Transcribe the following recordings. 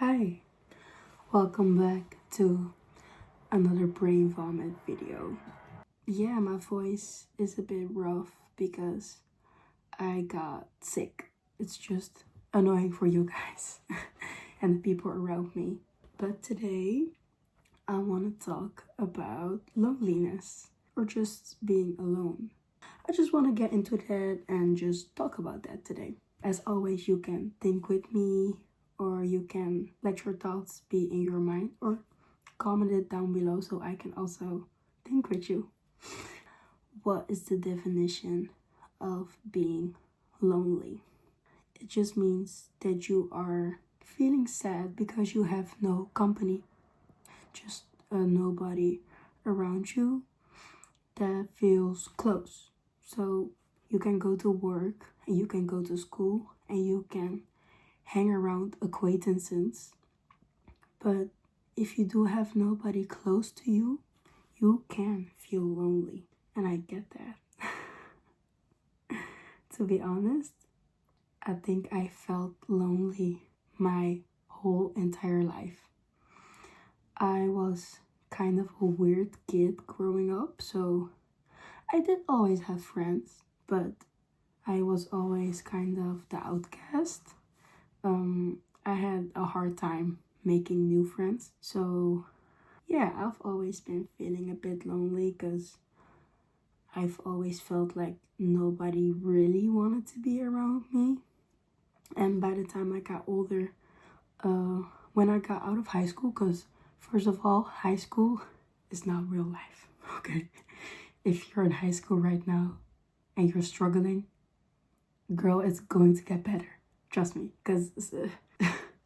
Hi, welcome back to another brain vomit video. Yeah, my voice is a bit rough because I got sick. It's just annoying for you guys and the people around me. But today, I want to talk about loneliness or just being alone. I just want to get into that and just talk about that today. As always, you can think with me or you can let your thoughts be in your mind or comment it down below so I can also think with you. What is the definition of being lonely? It just means that you are feeling sad because you have no company, just nobody around you that feels close. So you can go to work and you can go to school and you can hang around acquaintances. But if you do have nobody close to you, you can feel lonely. And I get that. To be honest, I think I felt lonely my whole entire life. I was kind of a weird kid growing up, so I did always have friends, but I was always kind of the outcast. I had a hard time making new friends, so yeah, I've always been feeling a bit lonely because I've always felt like nobody really wanted to be around me. And by the time I got older, when I got out of high school, because first of all, high school is not real life, okay? If you're in high school right now and you're struggling, girl, it's going to get better. Trust me, because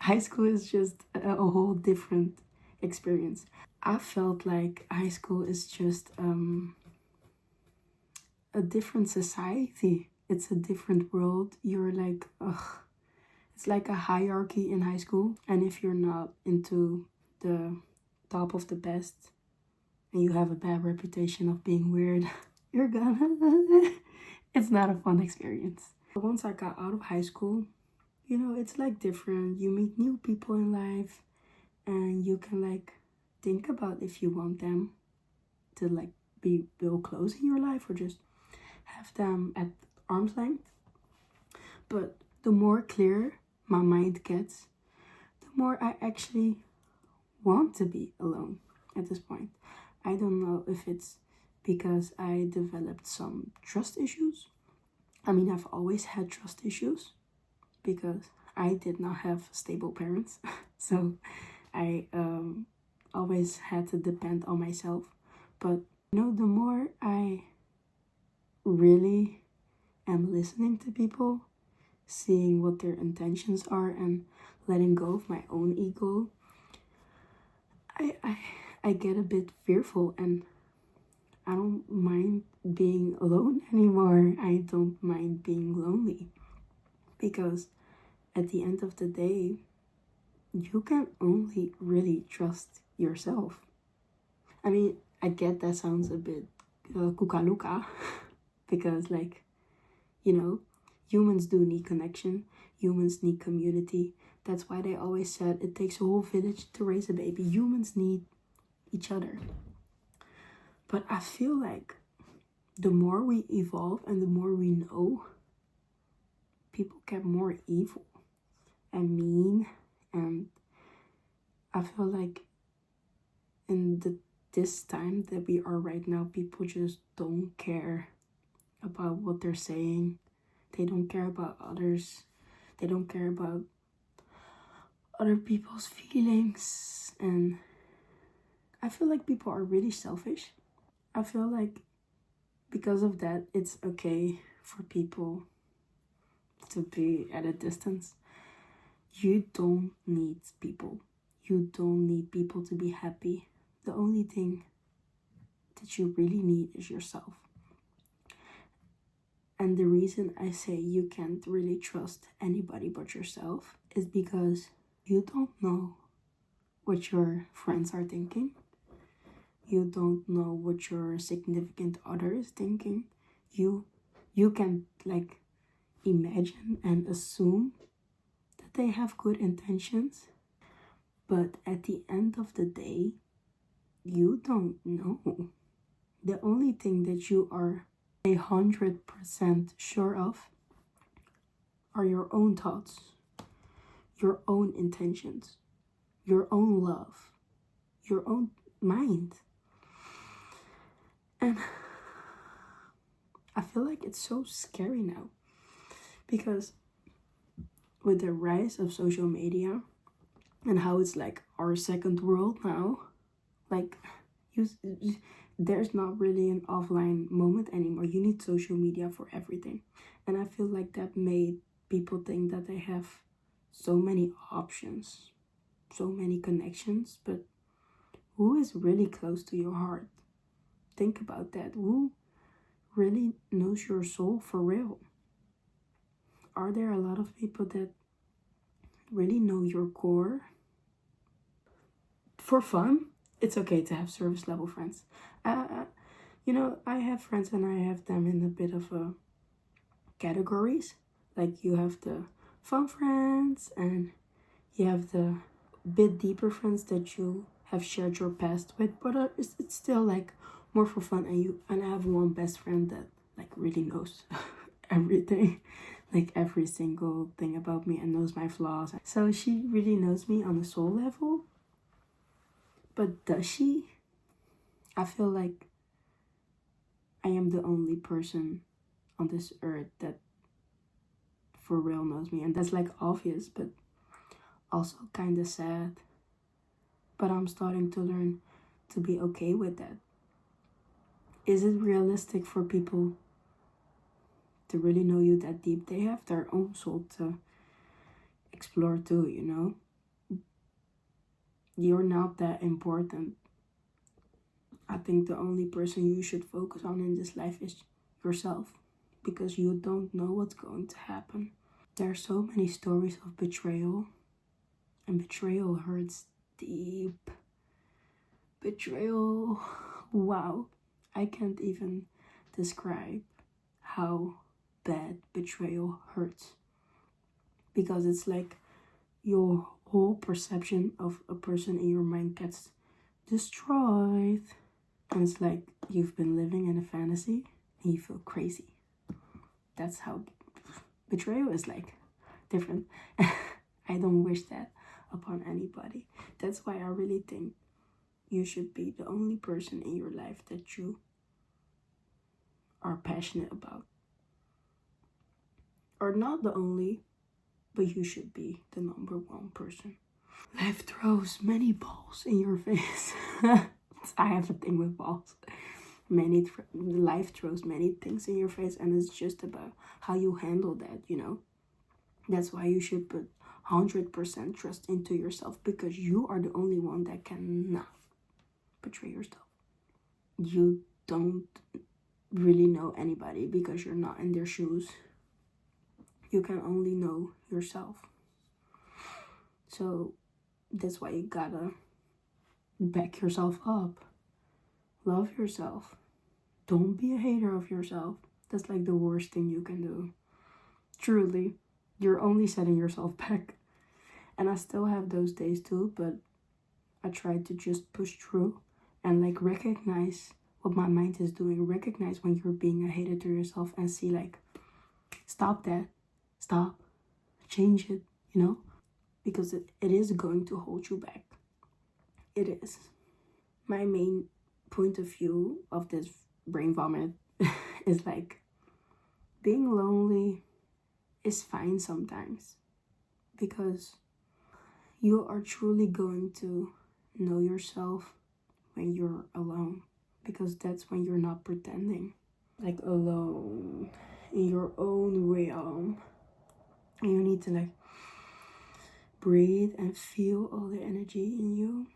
high school is just a whole different experience. I felt like high school is just a different society. It's a different world. You're like, ugh. It's like a hierarchy in high school. And if you're not into the top of the best and you have a bad reputation of being weird, you're gonna. It's not a fun experience. But once I got out of high school, it's like different. You meet new people in life and you can like think about if you want them to like be real close in your life or just have them at arm's length. But the more clear my mind gets, the more I actually want to be alone at this point. I don't know if it's because I developed some trust issues. I mean, I've always had trust issues because I did not have stable parents. So I always had to depend on myself. But the more I really am listening to people, seeing what their intentions are and letting go of my own ego, I get a bit fearful and I don't mind being alone anymore. I don't mind being lonely because at the end of the day, you can only really trust yourself. I mean, I get that sounds a bit kukaluka because like, humans do need connection. Humans need community. That's why they always said it takes a whole village to raise a baby. Humans need each other. But I feel like the more we evolve and the more we know, people get more evil and mean. And I feel like in this time that we are right now, people just don't care about what they're saying. They don't care about others. They don't care about other people's feelings. And I feel like people are really selfish. I feel like because of that, it's okay for people to be at a distance. You don't need people. You don't need people to be happy. The only thing that you really need is yourself. And the reason I say you can't really trust anybody but yourself is because you don't know what your friends are thinking. You don't know what your significant other is thinking. You can like imagine and assume that they have good intentions, But at the end of the day, you don't know. The only thing that you are 100% sure of are your own thoughts, your own intentions, your own love, your own mind. And I feel like it's so scary now because with the rise of social media and how it's like our second world now, like there's not really an offline moment anymore. You need social media for everything. And I feel like that made people think that they have so many options, so many connections, but who is really close to your heart? Think about that. Who really knows your soul for real? Are there a lot of people that really know your core? For fun, it's okay to have service level friends. I have friends and I have them in a bit of a categories. Like you have the fun friends and you have the bit deeper friends that you have shared your past with, but it's still like more for fun. And I have one best friend that like really knows everything, like every single thing about me and knows my flaws. So she really knows me on a soul level. But does she? I feel like I am the only person on this earth that for real knows me, and that's like obvious, but also kind of sad. But I'm starting to learn to be okay with that. Is it realistic for people to really know you that deep? They have their own soul to explore too, you know? You're not that important. I think the only person you should focus on in this life is yourself, because you don't know what's going to happen. There are so many stories of betrayal, and betrayal hurts deep. Betrayal, wow. I can't even describe how bad betrayal hurts, because it's like your whole perception of a person in your mind gets destroyed, and it's like you've been living in a fantasy and you feel crazy. That's how betrayal is like different. I don't wish that upon anybody. That's why I really think you should be the only person in your life that you are passionate about. Or not the only, but you should be the number one person. Life throws many balls in your face. I have a thing with balls. Life throws many things in your face, and it's just about how you handle that, you know? That's why you should put 100% trust into yourself, because you are the only one that cannot betray yourself. You don't really know anybody because you're not in their shoes. You can only know yourself. So that's why you gotta back yourself up. Love yourself. Don't be a hater of yourself. That's like the worst thing you can do. Truly, you're only setting yourself back. And I still have those days too, but I try to just push through and like recognize what my mind is doing. Recognize when you're being a hater to yourself and see like, stop that. Stop. Change it, you know? Because it is going to hold you back. It is. My main point of view of this brain vomit is like, being lonely is fine sometimes, because you are truly going to know yourself when you're alone, because that's when you're not pretending, like alone in your own realm, and you need to like breathe and feel all the energy in you.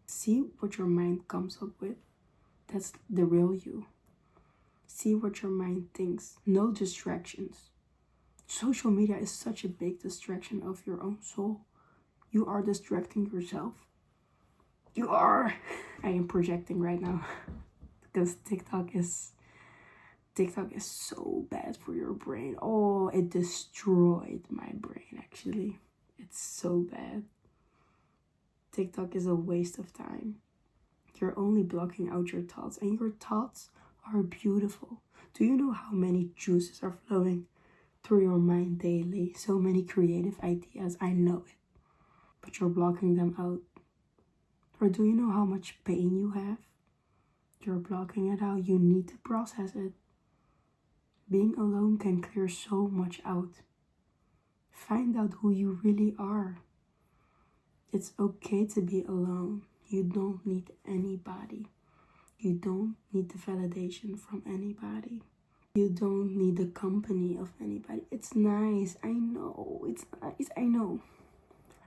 See what your mind comes up with. That's the real you. See what your mind thinks. No distractions. Social media is such a big distraction of your own soul. You are distracting yourself. You are. I am projecting right now because TikTok is so bad for your brain. Oh, it destroyed my brain actually. It's so bad. TikTok is a waste of time. You're only blocking out your thoughts, and your thoughts are beautiful. Do you know how many juices are flowing through your mind daily? So many creative ideas, I know it. But you're blocking them out. Or do you know how much pain you have? You're blocking it out. You need to process it. Being alone can clear so much out. Find out who you really are. It's okay to be alone. You don't need anybody. You don't need the validation from anybody. You don't need the company of anybody. It's nice. I know. It's nice. I know.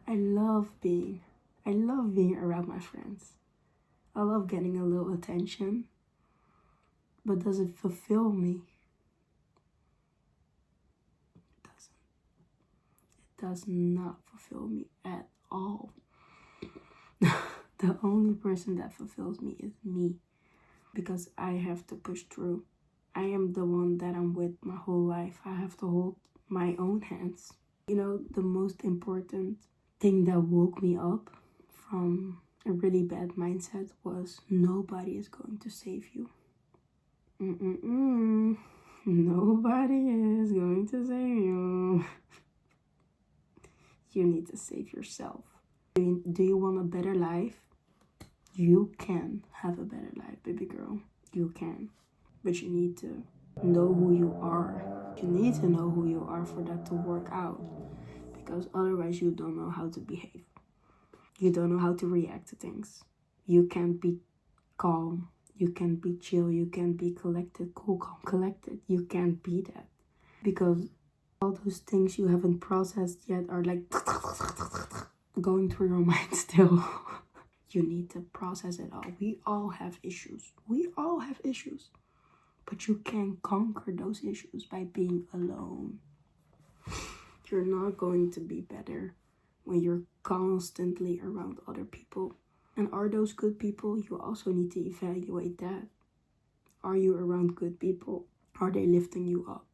I love being around my friends. I love getting a little attention. But does it fulfill me? It doesn't. It does not fulfill me at all. The only person that fulfills me is me. Because I have to push through. I am the one that I'm with my whole life. I have to hold my own hands. You know, the most important thing that woke me up from a really bad mindset was nobody is going to save you. Nobody is going to save you. You need to save yourself. Do you want a better life? You can have a better life, baby girl. You can. But you need to know who you are. You need to know who you are for that to work out. Because otherwise you don't know how to behave. You don't know how to react to things. You can't be calm. You can't be chill. You can't be collected. Cool, calm, collected. You can't be that. Because all those things you haven't processed yet are like going through your mind still. You need to process it all. We all have issues. We all have issues. But you can conquer those issues by being alone. You're not going to be better when you're constantly around other people. And are those good people? You also need to evaluate that. Are you around good people? Are they lifting you up?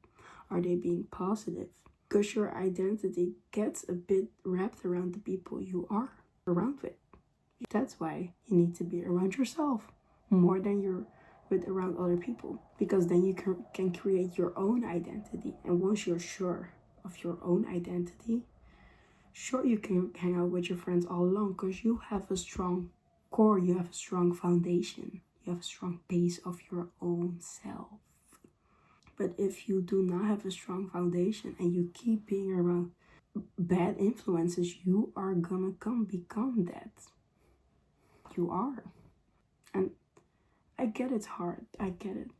Are they being positive? Because your identity gets a bit wrapped around the people you are around with. That's why you need to be around yourself more than you're with around other people. Because then you can create your own identity. And once you're sure of your own identity, sure, you can hang out with your friends all along because you have a strong core, you have a strong foundation, you have a strong base of your own self. But if you do not have a strong foundation and you keep being around bad influences, you are gonna become that. You are. And I get it's hard. I get it.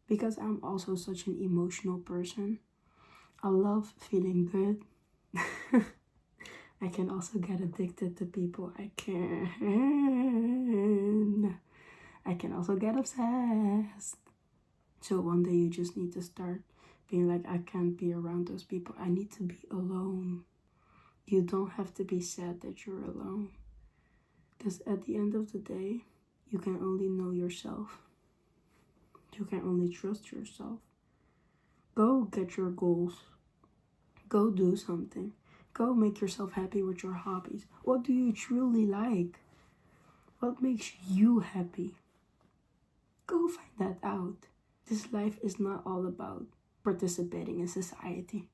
Because I'm also such an emotional person. I love feeling good. I can also get addicted to people. I can also get obsessed. So one day you just need to start being like, I can't be around those people. I need to be alone. You don't have to be sad that you're alone. Because at the end of the day, you can only know yourself. You can only trust yourself. Go get your goals. Go do something. Go make yourself happy with your hobbies. What do you truly like? What makes you happy? Go find that out. This life is not all about participating in society,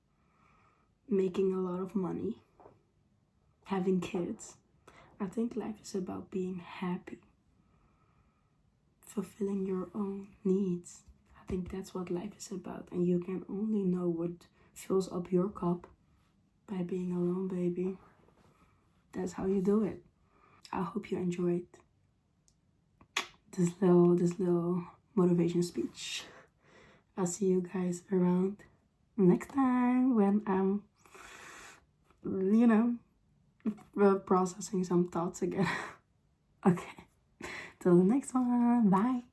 making a lot of money, having kids. I think life is about being happy, fulfilling your own needs. I think that's what life is about. And you can only know what fills up your cup by being alone, baby. That's how you do it. I hope you enjoyed this little motivation speech. I'll see you guys around next time when I'm, processing some thoughts again. Okay, till the next one. Bye.